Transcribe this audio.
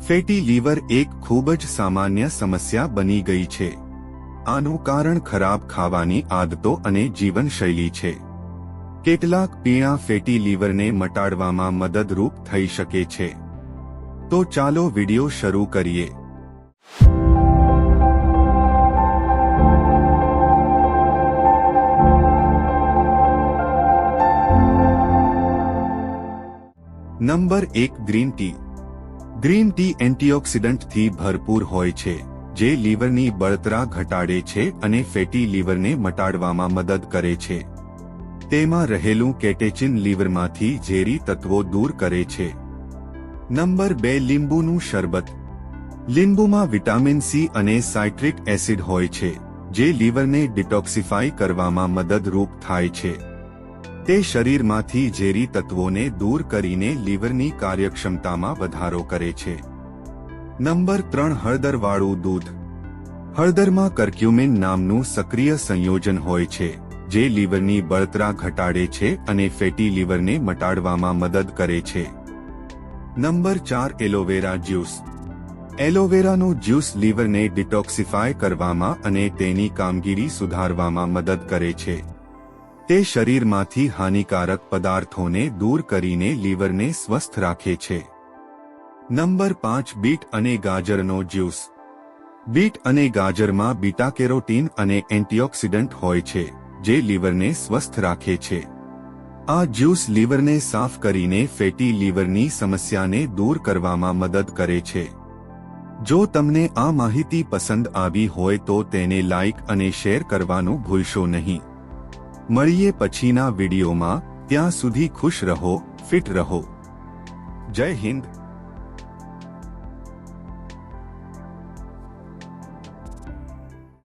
Fatty liver એક ખૂબ જ સામાન્ય સમસ્યા બની ગઈ છે. આનું કારણ ખરાબ ખાવાની આદતો અને જીવનશૈલી છે. કેટલાક પીણા ફેટી લીવરને મટાડવામાં મદદરૂપ થઈ શકે છે. તો ચાલો વિડિયો શરૂ કરીએ. Number 1 green tea. Green tea એન્ટીઓક્સિડન્ટથી ભરપૂર હોય છે, જે લીવરની બળતરા ઘટાડે છે અને ફેટી લીવરને મટાડવામાં મદદ કરે છે. તેમાં રહેલું કેટેચિન લીવરમાંથી ઝેરી તત્વો દૂર કરે છે. નંબર 2 લીંબુનું શરબત. લીંબુમાં વિટામિન સી અને સાઇટ્રિક એસિડ હોય છે, જે લીવરને ડિટોક્સિફાય કરવામાં મદદરૂપ થાય છે. તે શરીરમાંથી ઝેરી તત્વોને દૂર કરીને લીવરની કાર્યક્ષમતામાં વધારો કરે છે. નંબર 3 હળદરવાળું દૂધ. હળદરમાં કર્ક્યુમિન નામનું સક્રિય સંયોજન હોય છે, જે લીવરની બળતરા ઘટાડે છે અને ફેટી લીવરને મટાડવામાં મદદ કરે છે. Number 4 aloe vera juice. એલોવેરાનું જ્યુસ લીવરને ડિટોક્સિફાય કરવામાં અને તેની કામગીરી સુધારવામાં મદદ કરે છે. તે શરીરમાંથી હાનિકારક પદાર્થોને દૂર કરીને લીવરને સ્વસ્થ રાખે છે. નંબર 5 બીટ અને ગાજરનો જ્યુસ. બીટ અને ગાજરમાં બીટા કેરોટીન અને એન્ટીઓક્સિડન્ટ હોય છે, જે લીવરને સ્વસ્થ રાખે છે. આ જ્યુસ લીવરને સાફ કરીને ફેટી લીવરની સમસ્યાને દૂર કરવામાં મદદ કરે છે. જો તમને આ માહિતી પસંદ આવી હોય તો તેને લાઇક અને શેર કરવાનું ભૂલશો નહીં. મળીએ પછીના વિડીયોમાં. ત્યાં સુધી ખુશ રહો, ફિટ રહો. જય હિન્દ.